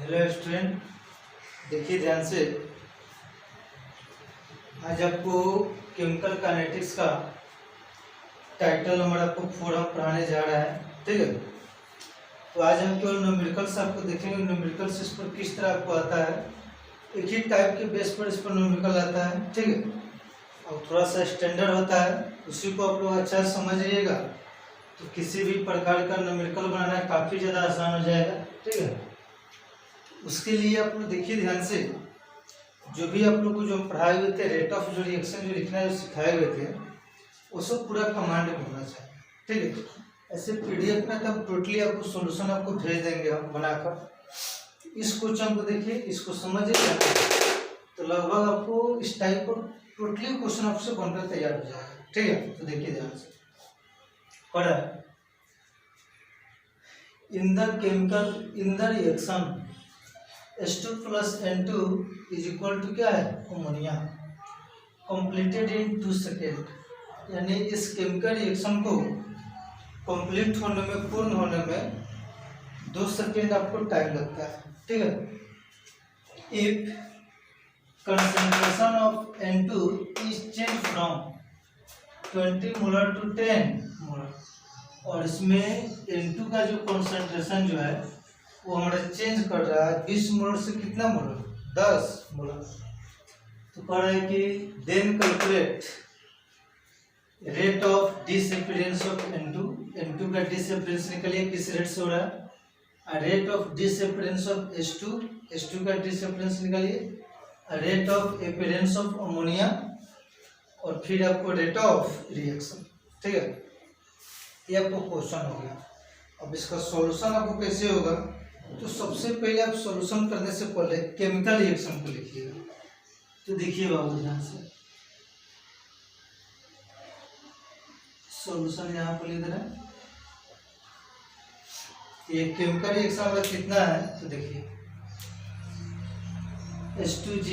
Hello student, देखिए ध्यान से। आज आपको केमिकल काइनेटिक्स का टाइटल नंबर आपको 4 हम पढ़ाने जा रहा है। ठीक है, तो आज हम केवल न्यूमेरिकल्स आपको देखेंगे। न्यूमेरिकल्स इस पर किस तरह आपको आता है, एक ही टाइप के बेस पर इस पर न्यूमेरिकल आता है। ठीक है, और थोड़ा सा स्टैंडर्ड होता है, उसी को आप लोग अच्छा से समझिएगा तो किसी भी प्रकार का न्यूमेरिकल बनाना काफ़ी ज़्यादा आसान हो जाएगा। ठीक है, उसके लिए आप लोग देखिए ध्यान से, जो भी आप लोग को जो पढ़ाए हुए थे, रेट ऑफ जो रिएक्शन जो लिखना है जो सिखाए हुए थे, वो सब पूरा कमांड में होना चाहिए। ठीक है, ऐसे पीडीएफ में तब टोटली आपको सॉल्यूशन आपको भेज देंगे हम बनाकर। इस क्वेश्चन को देखिए, इसको समझिए तो लगभग आपको इस टाइप पर टोटली क्वेश्चन आपसे बनकर तैयार हो जाएगा। ठीक है, तो देखिए ध्यान से पढ़ा। In the reaction H2 plus N2 is equal to क्या है, अमोनिया, कंप्लीटेड इन 2 सेकेंड। यानी इस केमिकल रिएक्शन को कंप्लीट होने में, पूर्ण होने में 2 सेकेंड आपको टाइम लगता है। ठीक है, if concentration of N2 is change from 20 molar to 10 molar, और इसमें N2 का जो कंसंट्रेशन जो है वो हमारा चेंज कर रहा है 20 मोलर से कितना मोलर, 10 मोलर। तो कह रहा है कि then calculate rate of disappearance of N2 का डिसअपीयरेंस निकलिए किस रेट से हो रहा है, rate of disappearance of H2 का डिसअपीयरेंस निकालिए, rate of appearance of ammonia, और फिर आपको रेट ऑफ रिएक्शन। ठीक है, ये आपको क्वेश्चन हो गया। अब इसका सॉल्यूशन आपको कैसे होगा, तो सबसे पहले आप सॉल्यूशन करने से पहले केमिकल रिएक्शन को लिखिएगा। तो देखिए बाबू ध्यान से, सॉल्यूशन यहाँ पर लिख रहे हैं। ये केमिकल रिएक्शन हमारा कितना है, तो देखिए H2G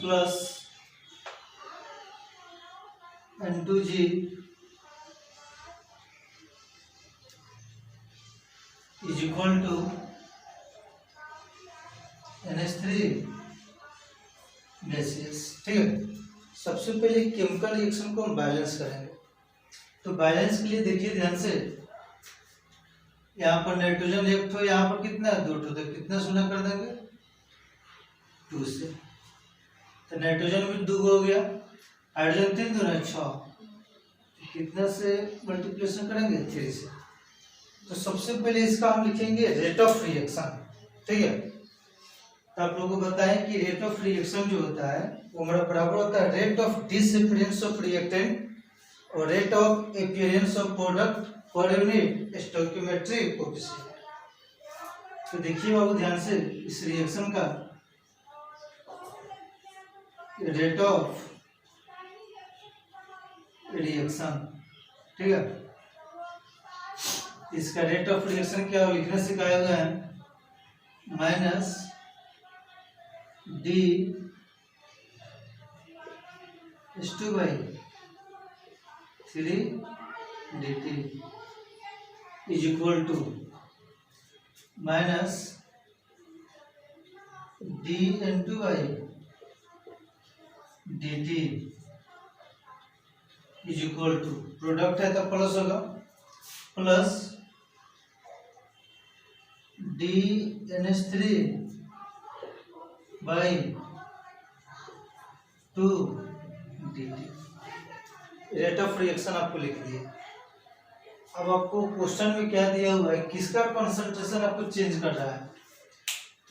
plus N2G is equal to NH3 gases. ठीक है, सबसे पहले केमिकल रिएक्शन को हम बैलेंस करेंगे। तो बैलेंस के लिए देखिए ध्यान से, यहाँ पर नाइट्रोजन एक ठो, यहाँ पर कितना है, 2 ठो, तो कितना सुना कर देंगे 2 से, तो नाइट्रोजन भी 2 हो गया, हाइड्रोजन 3 दूना 6, कितना से मल्टीप्लिकेशन करेंगे 3 से। तो सबसे पहले इसका हम लिखेंगे रेट ऑफ रिएक्शन। ठीक है, तो आप लोगों को बताएं कि रेट ऑफ रिएक्शन जो होता है वो हमारा बराबर होता है rate of disappearance of reactant और rate of appearance of product per unit stoichiometric coefficient. तो देखिए बाबू ध्यान से, इस रिएक्शन का रेट ऑफ रिएक्शन, ठीक है, इसका रेट ऑफ रिएक्शन क्या लिखने से कहा गया है, minus d H2 by 3 dt is equal to minus d N2 by dt is equal to, product है तो प्लस होगा, plus d NH3 by 2 dt। Rate of reaction आपको लिख दिए। अब आपको क्वेश्चन में क्या दिया हुआ है, किसका कंसंट्रेशन आपको चेंज कर रहा है,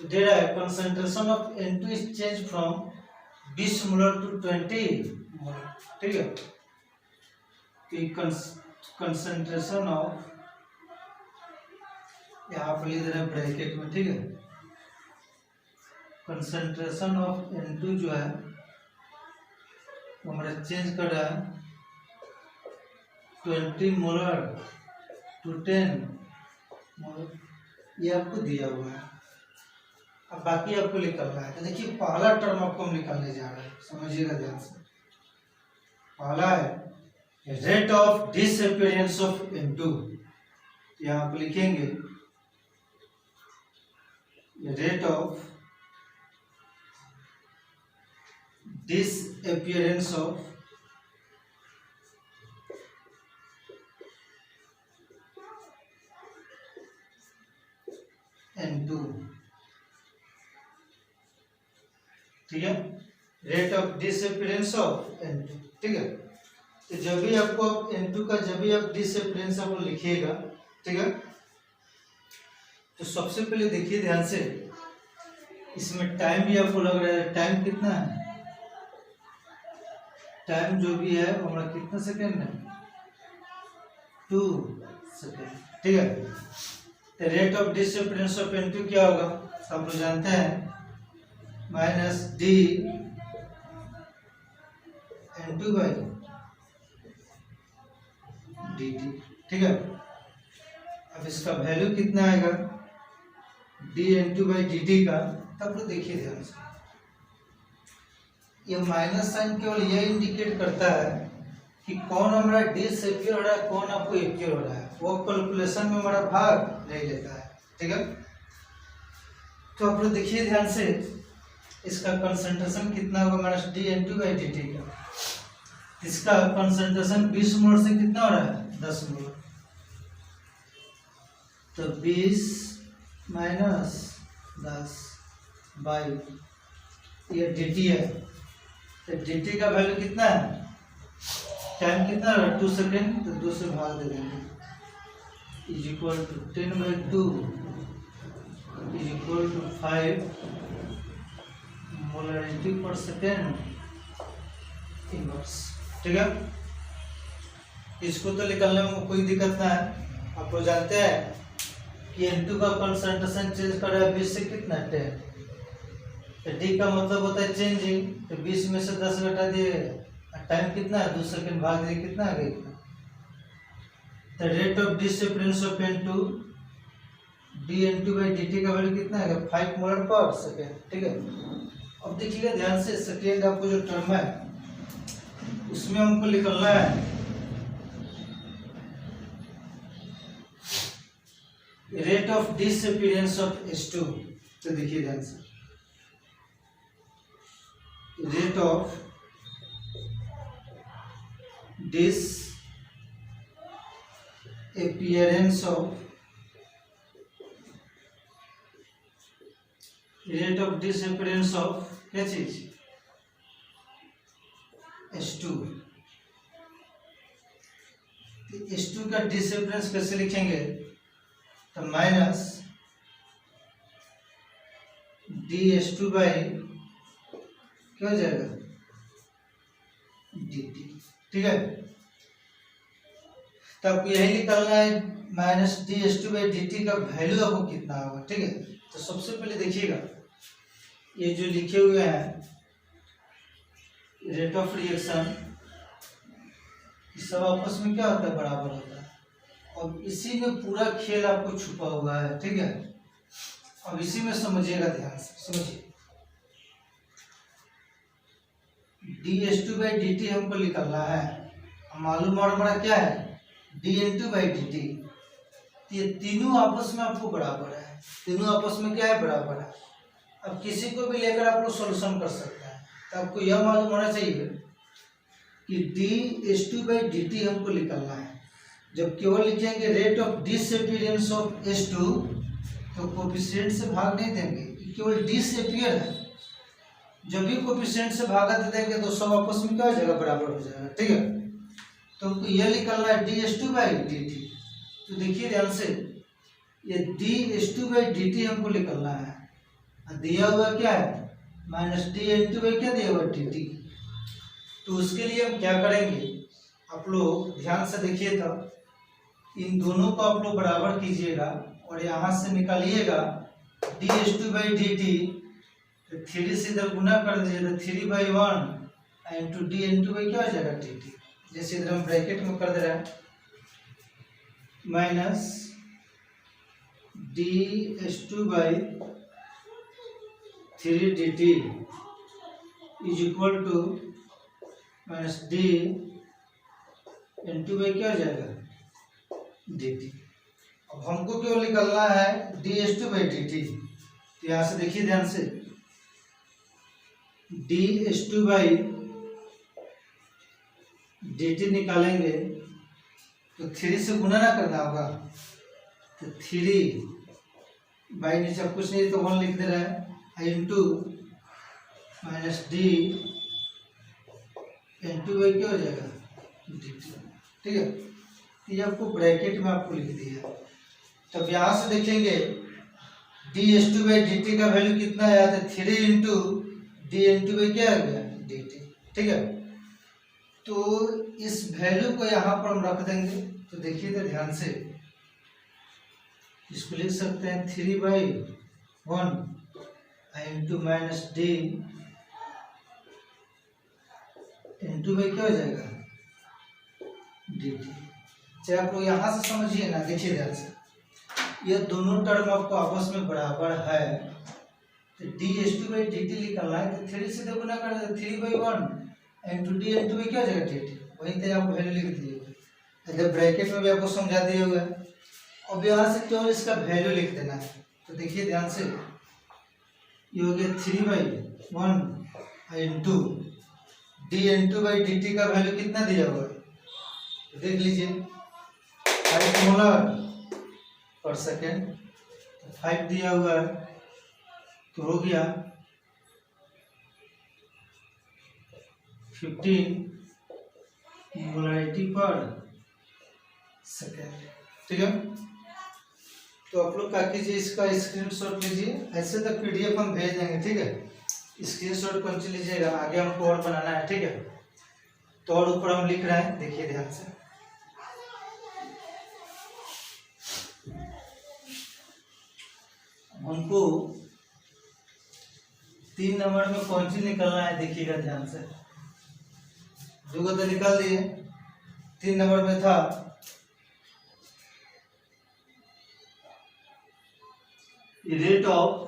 तो दे रहा है concentration of N2 is change from 20 molar to 20 molar. ठीक है, कि कंसंट्रेशन ऑफ, यहाँ पर लिख रहे हैं ब्रैकेट में। ठीक है, कंसंट्रेशन ऑफ N2 जो है वो हमारा चेंज कर रहा है 20 मोलर टू 10 मोलर, ये आपको दिया हुआ है। अब बाकी आपको निकालना है। तो देखिए पहला टर्म आपको हम निकालने जा रहे हैं, समझिएगा ध्यान से। पहला है rate of disappearance of N2, यहाँ आप लिखेंगे rate of disappearance of N2, ठीक है, rate of disappearance of N2, ठीक है। तो जब भी आपको N2 का जब भी आप डिसअपियरेंस आप लिखिएगा, ठीक है, तो सबसे पहले देखिए ध्यान से, इसमें टाइम भी आपको लग रहा है, टाइम कितना है, टाइम जो भी है वो हमारा कितना सेकेंड है, 2 सेकेंड, ठीक है। तो rate of disappearance of N2 क्या होगा, सब लोग जानते हैं, minus d N2 by d T, ठीक है। अब इसका वैल्यू कितना आएगा D N2 by d T का, तब तो देखिए ध्यान से, ये माइनस साइन केवल ये इंडिकेट करता है कि कौन हमारा डिसअपियर हो रहा है, कौन आपको एपियर हो रहा है, वो कैलकुलेशन में हमारा भाग नहीं लेता है, ठीक है। तो आप लोग देखिए ध्यान से, इसका कंसंट्रेशन कितना होगा minus d N2 by d T का, इसका कंसंट्रेशन 20 मोल से कितना हो रहा है 10 मोल, तो 20 माइनस 10 बाई ये डी टी है, तो डी टी का वैल्यू कितना है, टाइम कितना है 2 सेकेंड, तो 2 से भाग दे देंगे, is equal to 10/2 is equal to 5 molarity पर सेकेंड इनवर्स, ठीक है। इसको तो निकालने में कोई दिक्कत ना है, आप लोग जानते हैं कि N2 का कंसंट्रेशन चेंज कर रहा है 20 से कितना 10, तो डी का मतलब होता है चेंजिंग, तो 20 में से 10 घटा दिए, टाइम कितना है 2 सेकेंड, भाग दिए कितना आ गया, तो rate of disappearance of N2 D N2 by d T का वैल्यू कितना है 5 मोलर पर सेकेंड, ठीक है। अब देखिएगा ध्यान से, सेकेंड आपको जो टर्म है उसमें हमको निकलना है rate of disappearance of H2, तो देखिए ध्यान से, रेट ऑफ disappearance of क्या चीज H2, H2 का डिसअपियरेंस कैसे लिखेंगे, तो माइनस डी H2 बाई क्या हो जाएगा डी टी, ठीक है। तो आपको यही निकालना है minus d H2 by d T का वैल्यू आपको कितना होगा, ठीक है। तो सबसे पहले देखिएगा, ये जो लिखे हुए हैं रेट ऑफ रिएक्शन, सब आपस में क्या होता है बराबर होता है, और इसी में पूरा खेल आपको छुपा हुआ है, ठीक है। अब इसी में समझिएगा ध्यान से, समझिए, D H2 by d T हमको निकालना है, मालूम और हमारा क्या है D N2 by d T, ये तीनों आपस में आपको बराबर है, तीनों आपस में क्या है बराबर है। अब किसी को भी लेकर आप लोग सोल्यूशन कर सकते हैं, तो आपको यह मालूम होना चाहिए कि D H2 by d T हमको निकालना है। जब केवल लिखेंगे rate of disappearance of H2, तो कोफिशिएंट से भाग नहीं देंगे, केवल डिसअपियर है, जब भी कोफिशिएंट से भागा दे देंगे तो सब आपस में क्या हो जाएगा बराबर हो जाएगा, ठीक है। तो यह निकालना है D H2 by d t, तो देखिए ध्यान से, ये D H2 by d T हमको निकालना है, दिया हुआ क्या है माइनस डी N2 बाई क्या दिया हुआ डी टी। तो उसके लिए हम क्या करेंगे, आप लोग ध्यान से देखिए, तो इन दोनों को आप लोग बराबर कीजिएगा और यहाँ से निकालिएगा d H2 by d t, तो 3 से इधर गुना कर दीजिए, तो 3/1 इंटू डी N2 बाई क्या हो जाएगा डी टी, जैसे इधर हम ब्रैकेट में कर दे रहे हैं, minus d H2 by 3 d t is equal to minus d N2 by क्या हो जाएगा dt। अब हमको क्यों निकालना है dH2 बाई dt। तो यहाँ से देखिए ध्यान से dH2 बाई dt निकालेंगे तो 3 से गुना ना करना होगा, तो 3 बाई नीचे अब कुछ नहीं तो 1 लिख दे रहा है into minus d N2 by क्या हो जाएगा dt। ठीक है, ये आपको ब्रैकेट में आपको लिख दिया। तब यहाँ से देखेंगे dH2 बाई dt का वैल्यू कितना आया था 3 इंटू dN2 बाई क्या आ गया dt। ठीक है, तो इस वैल्यू को यहाँ पर हम रख देंगे। तो देखिए तो ध्यान से इसको लिख सकते हैं 3/1 into minus d N2 by क्या हो जाएगा dt। चाहे आप लोग यहाँ से समझिए ना, देखिए ध्यान से ये दोनों टर्म आपको आपस में बराबर है, तो dH2 बाई dt निकालना है तो 3 से तो गुना कर दे 3/1 इंटू dN2 बाई क्या हो जाएगा dt। वहीं पे आप वैल्यू लिख दिए, इधर ब्रैकेट में भी आपको समझा दिया हुआ है। अब यहाँ से केवल इसका वैल्यू लिख देना है। तो देखिए ध्यान से ये हो गया 3/1 इंटू dN2 बाई dt का वैल्यू कितना दिया हुआ है तो देख लीजिए 5 मोलर पर सेकेंड। 5 दिया हुआ है तो हो गया 15 मोलरिटी पर सेकेंड। ठीक है, तो आप लोग क्या कीजिए इसका स्क्रीनशॉट लीजिए, ऐसे तो PDF हम भेज देंगे। ठीक है, स्क्रीनशॉट पंच लीजिएगा, आगे हमको और बनाना है। ठीक है, तो और ऊपर हम लिख रहे हैं, देखिए ध्यान से हमको 3 नंबर में कौन सी निकालना है देखिएगा ध्यान से। दो तो निकाल दिए, 3 नंबर में था rate of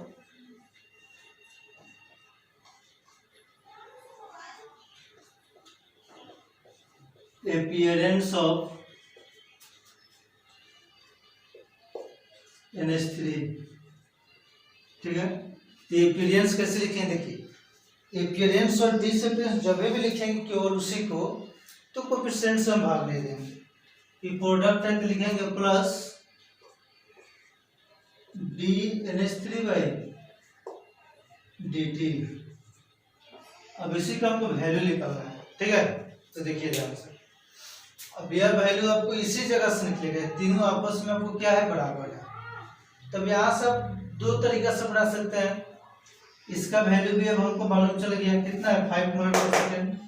appearance of NH3। ठीक है, तो एपियरेंस कैसे लिखेंगे देखिए, एपियरेंस और डिसअपियरेंस जब भी लिखेंगे केवल उसी को तो कोएफिशिएंट से हम भाग नहीं देंगे। ये प्रोडक्ट है तो लिखेंगे प्लस dNH3 बाई dt। अब इसी का हमको वैल्यू निकालना है। ठीक है, तो देखिए ध्यान से अब यह वैल्यू आपको इसी जगह से निकलेगा, तीनों आपस में आपको क्या है बराबर है। तब यहाँ से आप दो तरीका से बना सकते हैं। इसका वैल्यू भी अब हमको मालूम चल गया कितना है 5 मोलर पर सेकेंड,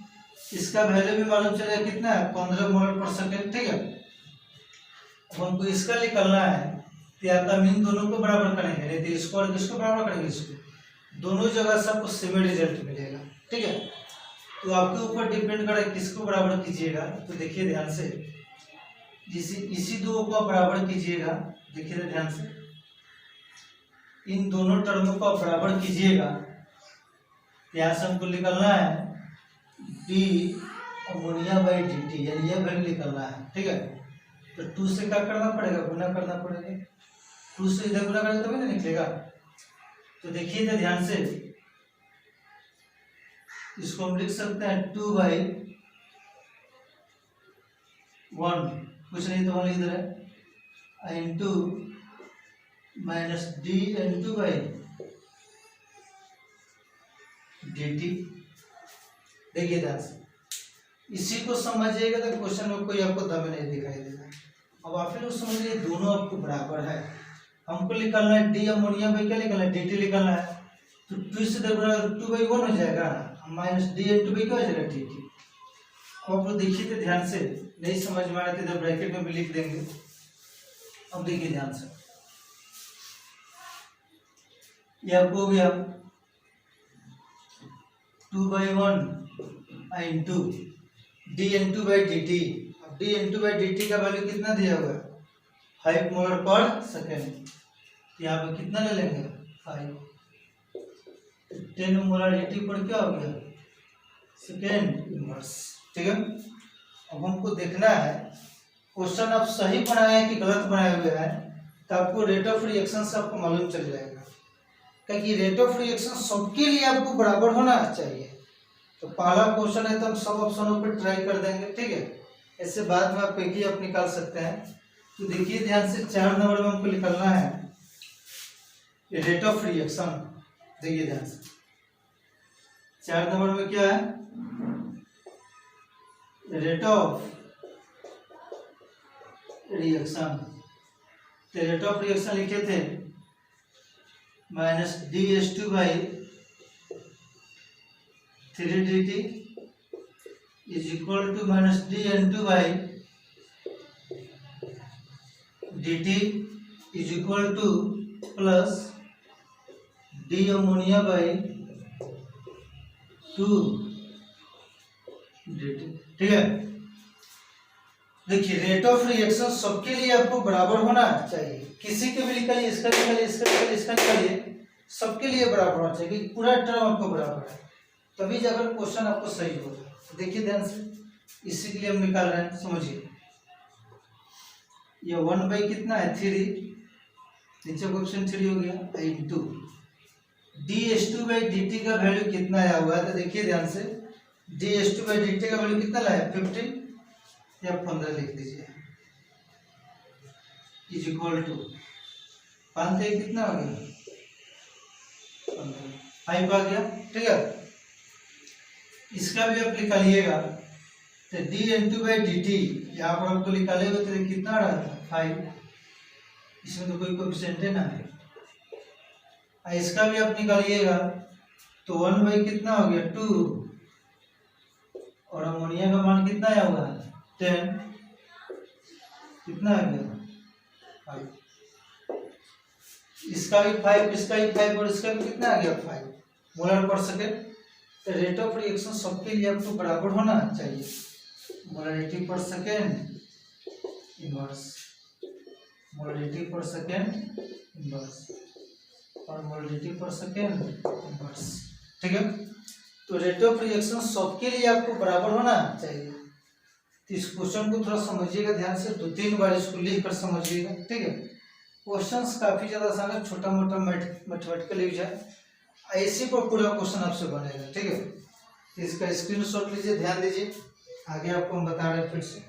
इसका वैल्यू भी मालूम चल गया कितना है 15 मोलर पर सेकेंड। ठीक है, अब हमको इसका निकालना है तो या तो हम इन दोनों को बराबर करेंगे, नहीं तो इसको और किसको बराबर करेंगे इसको, दोनों जगह से आपको सेम रिजल्ट मिलेगा। ठीक है, तो आपके ऊपर डिपेंड करे किसको बराबर कीजिएगा। तो देखिए ध्यान से इसी दो को आप बराबर कीजिएगा। देखिए ध्यान से इन दोनों टर्मों को आप बराबर कीजिएगा। यहाँ से हमको निकलना है डी अमोनिया बाई dt, यानी यह वैल्यू निकलना है। ठीक है, तो 2 से क्या करना पड़ेगा गुना करना पड़ेगा, 2 से इधर गुना करेंगे तभी ना निकलेगा। तो देखिए तो ध्यान से इसको हम लिख सकते हैं 2/1, कुछ नहीं तो 1 इधर है into minus dN2 by dt। देखिए ध्यान से इसी को समझिएगा तो क्वेश्चन में कोई आपको दम नहीं दिखाई देगा। अब आप फिर समझिए दोनों आपको बराबर है, हमको निकालना है डी अमोनिया बाई क्या निकालना है dt निकालना है। तो 2 से 2/1 हो जाएगा माइनस dN2 बाई क्या हो जाएगा dt। अब आप लोग देखिए तो ध्यान से, नहीं समझ में आ रहा तो इधर ब्रैकेट में भी लिख देंगे। अब देखिए ध्यान से ये आपको हो गया 2/1 इंटू dN2 बाई dt। अब dN2 बाई dt का वैल्यू कितना दिया हुआ है 5 मोलर पर सेकेंड, यहाँ पे कितना ले लेंगे 5, 10 मोलरिटी पर क्या हो गया सेकेंड इनवर्स। ठीक है, अब हमको देखना है क्वेश्चन आप सही बनाए हैं कि गलत बनाए हुए हैं, तो आपको रेट ऑफ रिएक्शन से आपको मालूम चल जाएगा, क्योंकि रेट ऑफ रिएक्शन सबके लिए आपको बराबर होना चाहिए। तो पहला क्वेश्चन है तो हम सब ऑप्शनों पर ट्राई कर देंगे, ठीक है। ऐसे बाद में आप एक ही आप निकाल सकते हैं। तो देखिए ध्यान से 4 नंबर में हमको निकालना है रेट ऑफ रिएक्शन। देखिए ध्यान से 4 नंबर में क्या है, रेट ऑफ रिएक्शन। तो रेट ऑफ रिएक्शन लिखे थे -dH2/3dt is equal to -dN2/dt is equal to plus d अमोनिया/2dt, ठीक है। देखिए रेट ऑफ रिएक्शन सबके लिए आपको बराबर होना चाहिए, किसी के भी निकालिए, इसका निकालिए, इसका निकालिए, इसका निकालिए, सबके लिए बराबर होना चाहिए, पूरा टर्म आपको बराबर है, तभी जाकर क्वेश्चन आपको सही होगा। देखिए ध्यान से, इसी के लिए हम निकाल रहे हैं, समझिए। ये 1 कितना है 3, नीचे ऑप्शन 3 हो गया, इंटू dH2/dt का वैल्यू कितना आया हुआ है, तो देखिए ध्यान से dH2/dt का वैल्यू कितना लाया 15 या 15 लिख दीजिए, इज इक्वल टू 5 कितना हो गया 15, 5 आ गया, ठीक है। इसका भी आप निकालिएगा, तो dN2/dt यहाँ पर आपको निकालेगा तो कितना रहा था 5, इसमें तो कोई कोएफिशिएंट है ना, इसका भी आप निकालिएगा तो 1 कितना हो गया 2, और अमोनिया का मान कितना आया हुआ है 10, कितना आ गया 5, इसका भी 5, इसका भी 5 और इसका भी कितना आ गया 5 मोलर पर सेकेंड। तो रेट ऑफ रिएक्शन सबके लिए आपको बराबर होना चाहिए, मोलरिटी पर सेकेंड इनवर्स, मोलरिटी पर सेकेंड इनवर्स और मोलरिटी पर सेकेंड इनवर्स, ठीक है। तो रेट ऑफ रिएक्शन सबके लिए आपको बराबर होना चाहिए। तो इस क्वेश्चन को थोड़ा समझिएगा ध्यान से, 2-3 बार इसको लिख कर समझिएगा, ठीक है। क्वेश्चंस काफी ज्यादा आसान है, छोटा मोटा मैथमेटिकल यूज है, ऐसे पर पूरा क्वेश्चन आपसे बनेगा, ठीक है। तो इसका स्क्रीनशॉट लीजिए, ध्यान दीजिए, आगे आपको हम बता रहे हैं फिर से।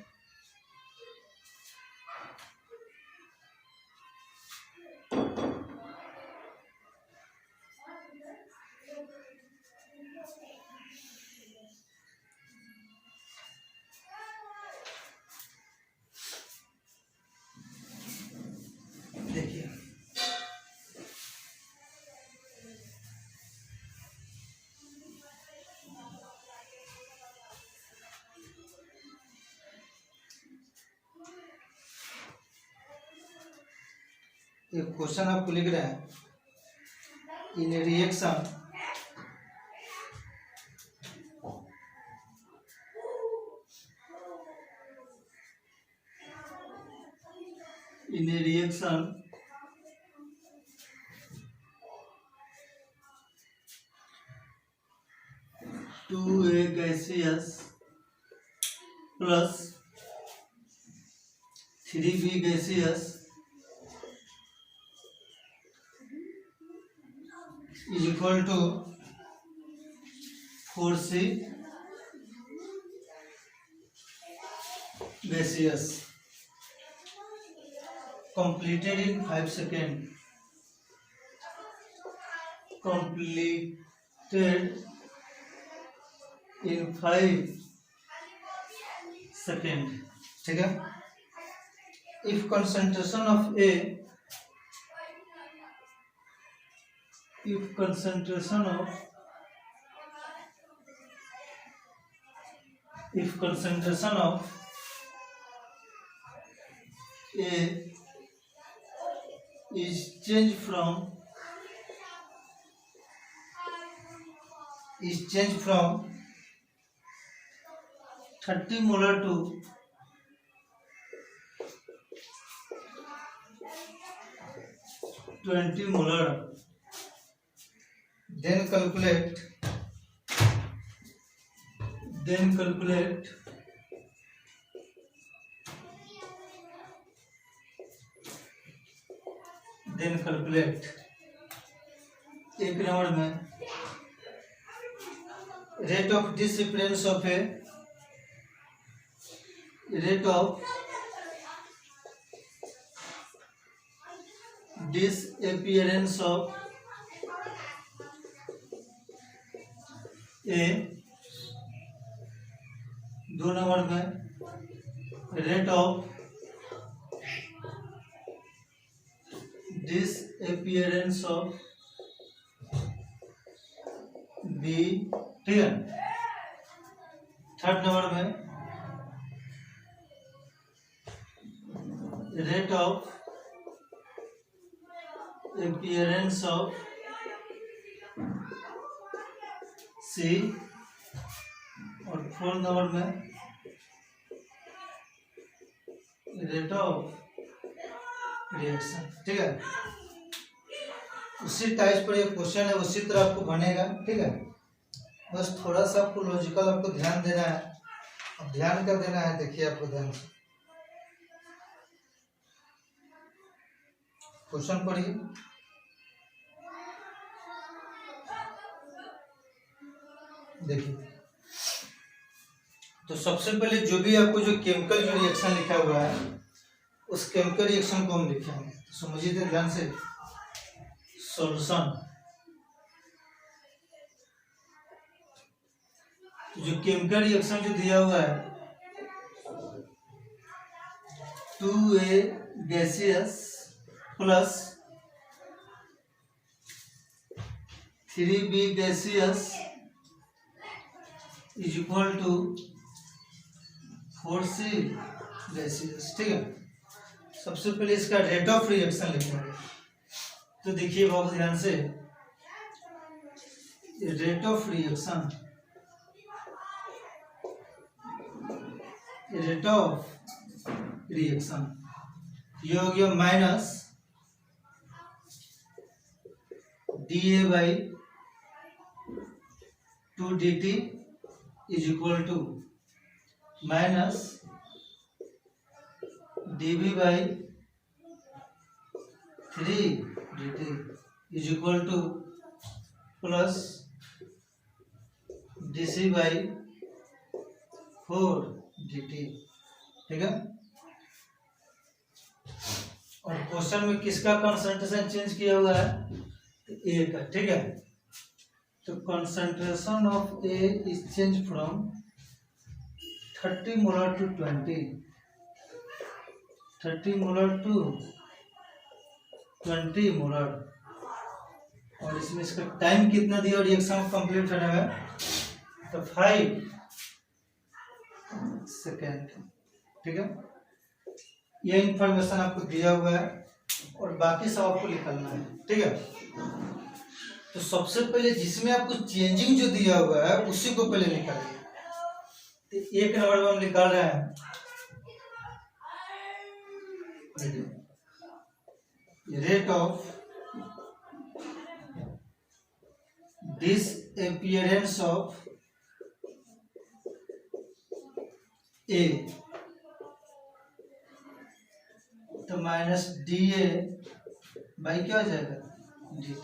देखिए एक क्वेश्चन आपको लिख रहे हैं, in reaction to A gaseous plus 3b gaseous is equal to 4c gaseous completed in 5 seconds, completed in 5 seconds, ठीक है। if concentration of A, if concentration of A is changed from 30 molar to 20 molar, then calculate then calculate. एक number में rate of disappearance of A rate of disappearance of A. 2 number में rate of disappearance of B, ठीक है। 3rd number में rate of appearance of C, और 4th number में rate of reaction, ठीक है। उसी टाइप पर एक क्वेश्चन है, उसी तरह आपको बनेगा, ठीक है। बस थोड़ा सा आपको लॉजिकल आपको ध्यान देना है। अब ध्यान क्या देना है, देखिए आपको ध्यान से क्वेश्चन पढ़िए। देखिए, तो सबसे पहले जो भी आपको जो केमिकल जो रिएक्शन लिखा हुआ है उस केमिकल रिएक्शन को हम लिखेंगे। तो समझिए ध्यान से, सॉल्यूशन। जो केमिकल रिएक्शन जो दिया हुआ है 2A gaseous plus 3B gaseous is equal to 4C gaseous, ठीक है। सबसे पहले इसका रेट ऑफ रिएक्शन लिखेंगे। तो देखिए बहुत ध्यान से, rate of reaction, rate of reaction ये हो गया minus DA by 2DT is equal to minus DB by 3DT is equal to plus DC by 4DT, ठीक है। और क्वेश्चन में किसका कंसंट्रेशन चेंज किया हुआ है, तो ए का, ठीक है। तो concentration of A is change from 30 molar to 30 molar to 20 molar. और इसमें इसका टाइम कितना दिया और रिएक्शन कंप्लीट होने में, तो 5 सेकेंड, ठीक है। ये इंफॉर्मेशन आपको दिया हुआ है और बाकी सब आपको निकालना है, ठीक है। तो सबसे पहले जिसमें आपको चेंजिंग जो दिया हुआ है उसी को पहले निकालिए। तो 1 नंबर में हम निकाल रहे हैं रेट ऑफ डिसअपियरेंस ऑफ ए, तो माइनस DA बाई क्या हो जाएगा DT।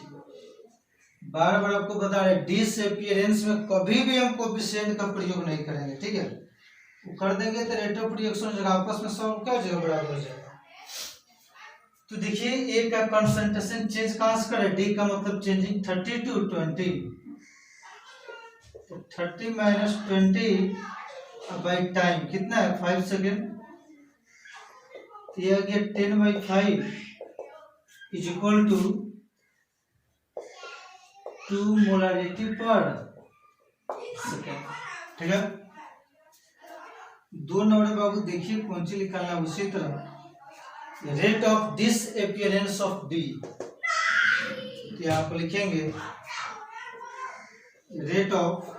बार बार आपको बता रहे डिसअपियरेंस में कभी भी हम कोएफिशिएंट का प्रयोग नहीं करेंगे, ठीक है। वो कर देंगे तो रेट ऑफ रिएक्शन जगह आपस में सब क्या हो जाएगा, बराबर हो जाएगा। तो देखिए ए का कंसंट्रेशन चेंज कहां से करे, D का मतलब चेंजिंग 30 टू 20, तो 30 माइनस 20 बाई टाइम कितना है 5 सेकेंड, तो ये आ गया 10/5 इज इक्वल टू 2 मोलारिटी पर सेकेंड, ठीक है। 2 नंबर बाबू देखिए कौन सी निकालना, उसी तरह rate of disappearance of B, तो यहाँ पर लिखेंगे rate of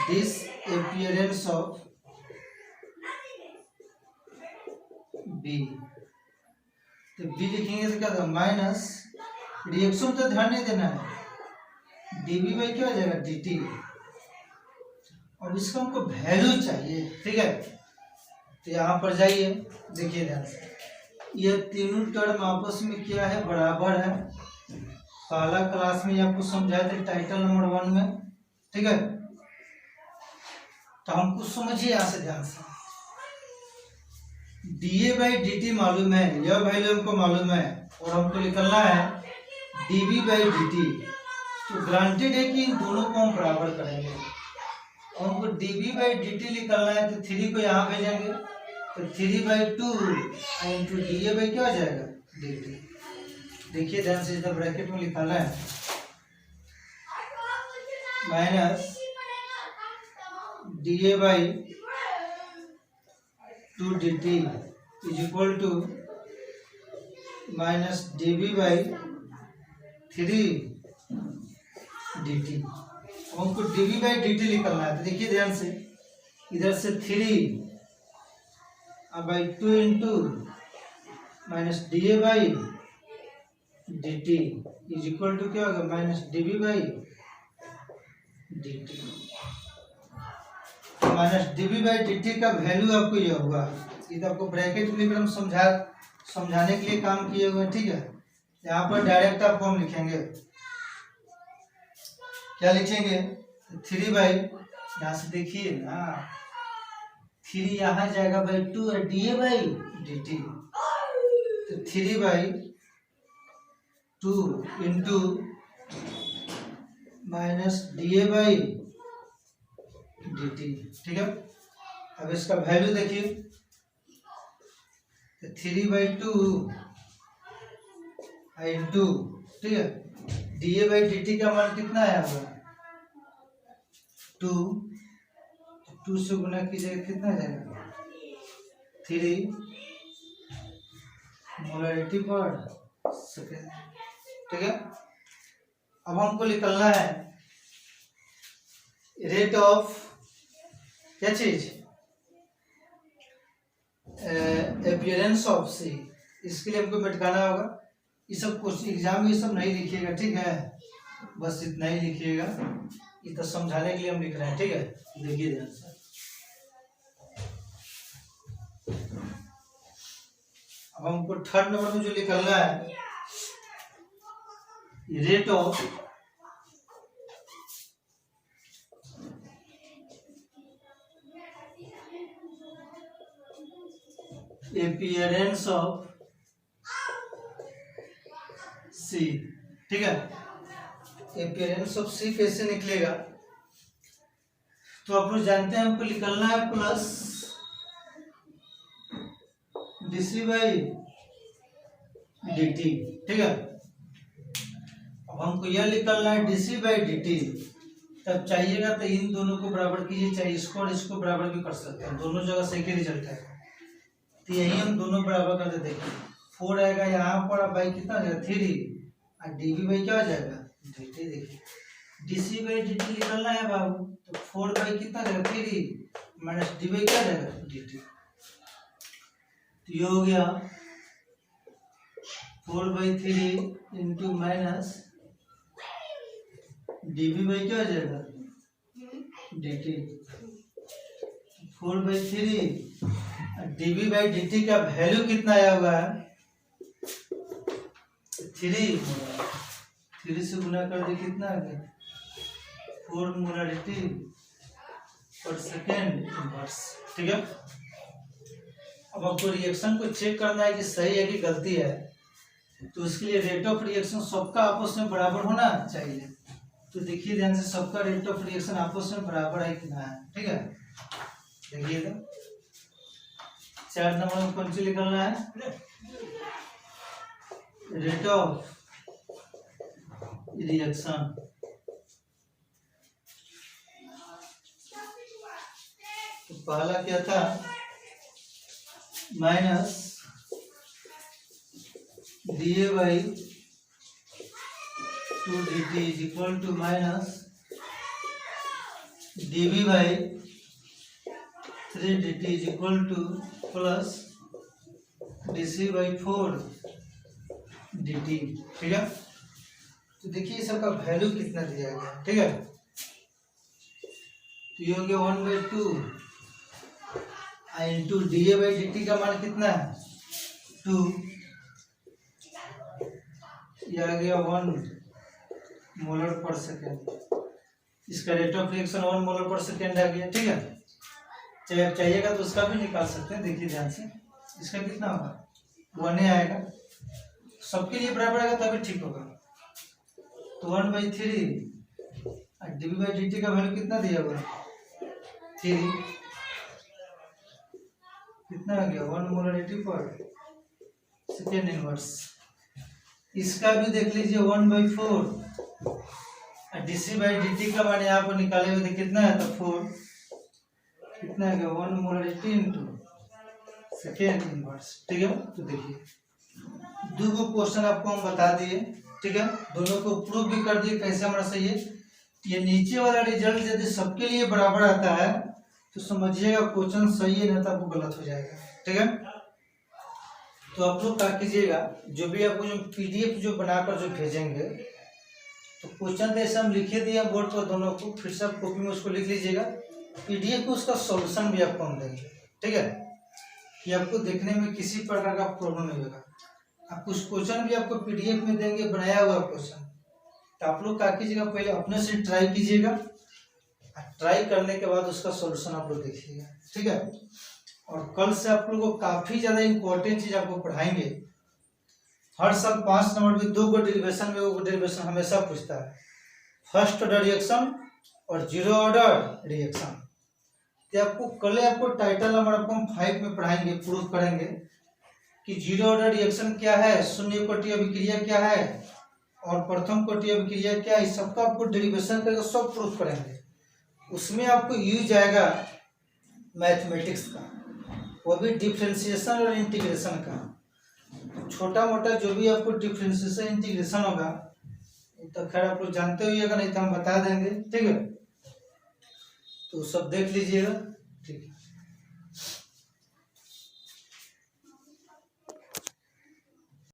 disappearance of B. तो बी लिखेंगे तो क्या था, माइनस रिएक्शन तो ध्यान नहीं देना है, DB बाई क्या हो जाएगा DT। और इसका हमको वैल्यू चाहिए, ठीक है। तो यहाँ पर जाइए, देखिए ध्यान से, यह तीनों टर्म आपस में क्या है, बराबर है। पहला क्लास में आपको समझाए थे टाइटल नंबर 1 में, ठीक है। तो हमको समझिए यहाँ से ध्यान से, dA/dt मालूम है, यह वैल्यू हमको मालूम है, और हमको निकलना है dB/dt। तो ग्रांटेड है कि इन दोनों को हम बराबर करेंगे। हमको dB/dt निकलना है, तो 3 को यहाँ भेजेंगे, तो 3/2 इंटू dA क्या हो जाएगा, dt। देखिए ध्यान से, इधर ब्रैकेट में निकालना है, minus dA/2 dt is equal to minus dB/3 dt। हमको dB/dt निकलना है, तो देखिए ध्यान से, इधर से 3/2 into minus dA/dt is equal to क्या होगा, माइनस dB/dt। माइनस dB/dt का वैल्यू आपको यह होगा, ये तो आपको ब्रैकेट में हम समझाने के लिए काम किए हुए हैं, ठीक है। यहाँ पर डायरेक्ट आपको हम लिखेंगे, क्या लिखेंगे, 3 यहाँ से देखिए ना, 3 यहाँ जाएगा /2 और dA/dt, तो 3/2 इंटू माइनस dA/dt, ठीक है। अब इसका वैल्यू देखिए, 3/2 इंटू, ठीक है, dA/dt का मान कितना है आपका, 2 से गुना कीजिएगा, कितना जाएगा, 3 मोलरिटी पर सेकेंड, ठीक है। अब हमको निकलना है रेट ऑफ क्या चीज, अपीयरेंस ऑफ सी। इसके लिए हमको मिटाना होगा, ये सब क्वेश्चन एग्जाम में ये सब नहीं लिखिएगा, ठीक है, बस इतना ही लिखिएगा, ये तो समझाने के लिए हम लिख रहे हैं, ठीक है। देखिए ध्यान से, अब हमको थर्ड नंबर में जो निकलना है, रेट ऑफ अपीयरेंस ऑफ सी, ठीक है। अपीयरेंस ऑफ सी कैसे निकलेगा, तो आप लोग जानते हैं हमको निकलना है प्लस dC/dt, ठीक है। अब हमको यह निकलना है dC/dt, तब चाहिएगा तो इन दोनों को बराबर कीजिए, चाहे इसको और इसको बराबर भी कर सकते हैं, दोनों जगह से एक ही रिजल्ट है, तो यही हम दोनों बराबर करते देखिए, 4 आएगा यहाँ पर, अब बाई कितना आ जाएगा, 3 और dB क्या आ जाएगा, dt। देखिए dC/dt निकलना है बाबू, तो 4 कितना जाएगा, 3 माइनस dB क्या जाएगा, dt। तो ये हो गया 4/3 इंटू माइनस dB क्या आ जाएगा, dt। 4/3 dB/dt का वैल्यू कितना आया हुआ है, 3 से गुना कर दे, कितना आ गया, 4 मोलरिटी पर सेकेंड इनवर्स, ठीक है। अब आपको रिएक्शन को चेक करना है कि सही है कि गलती है, तो उसके लिए रेट ऑफ रिएक्शन सबका आपस में बराबर होना चाहिए। तो देखिए ध्यान से, सबका रेट ऑफ रिएक्शन आपस में बराबर है कि ना है, ठीक है। देखिए तो 4 नंबर में कौन सी निकलना है, रेट ऑफ रिएक्शन, तो पहला क्या था, minus dA/2 dt is equal to minus dB/3 dt is equal to plus dC/4 dt, ठीक है। तो देखिए सबका वैल्यू कितना दिया गया, ठीक है। तो ये हो गया 1/2 इंटू dA/dt का मान कितना है, 2, ये आ गया 1 मोलर पर सेकेंड। इसका रेट ऑफ रिएक्शन 1 मोलर पर सेकेंड आ गया। ठीक है, चाहे चाहिएगा तो उसका भी निकाल सकते हैं। देखिए ध्यान से, इसका कितना होगा 1 आएगा, सबके लिए बराबर आएगा तभी ठीक होगा। तो 1/3 dV/dt का वैल्यू कितना दिया हुआ 3, कितना आ गया 1 मोलरिटी पर सेकेंड इनवर्स। इसका भी देख लीजिए 1/4 dC/dt का मान यहाँ पर निकाले हुए थे, कितना है तो 4, कितना आ गया 1 मोलरिटी इंटू सेकेंड इनवर्स। ठीक है, तो देखिए दो गो क्वेश्चन आपको हम बता दिए। ठीक है, दोनों को प्रूव भी कर दिए कैसे हमारा सही है। ये नीचे वाला रिजल्ट यदि सबके लिए बराबर आता है तो समझिएगा क्वेश्चन सही है, नहीं तो आपको गलत हो जाएगा। ठीक है, तो आप लोग क्या कीजिएगा, जो भी आपको जो PDF जो बनाकर जो भेजेंगे तो क्वेश्चन तो ऐसा हम लिखे दिए बोर्ड पर दोनों को, फिर से आप कॉपी में उसको लिख लीजिएगा। PDF को उसका सॉल्यूशन भी आपको हम देंगे। ठीक है, कि आपको देखने में किसी प्रकार का प्रॉब्लम नहीं होगा। आप कुछ क्वेश्चन भी आपको PDF में देंगे बनाया हुआ क्वेश्चन, तो आप लोग क्या कीजिएगा पहले अपने से ट्राई कीजिएगा, ट्राई करने के बाद उसका सॉल्यूशन आप लोग देखिएगा। ठीक है, और कल से आप लोगों को काफी ज्यादा इंपॉर्टेंट चीज आपको पढ़ाएंगे। हर साल 5 नंबर में 2 गो डेरिवेशन में, वो डेरिवेशन हमेशा पूछता है, फर्स्ट ऑर्डर रिएक्शन और जीरो ऑर्डर रिएक्शन। तो आपको कल आपको टाइटल नंबर आपको हम 5 में पढ़ाएंगे, प्रूव करेंगे कि जीरो ऑर्डर रिएक्शन क्या है, शून्य कोटि अभिक्रिया क्या है और प्रथम कोटि अभिक्रिया क्या है, इस सबका आपको डेरिवेशन करके सब प्रूव करेंगे। उसमें आपको यूज आएगा मैथमेटिक्स का, वो भी डिफरेंशिएशन और इंटीग्रेशन का। छोटा मोटा जो भी आपको डिफरेंशिएशन इंटीग्रेशन होगा तो खैर आप लोग जानते हुए, अगर नहीं तो हम बता देंगे। ठीक है, तो सब देख लीजिएगा। ठीक है।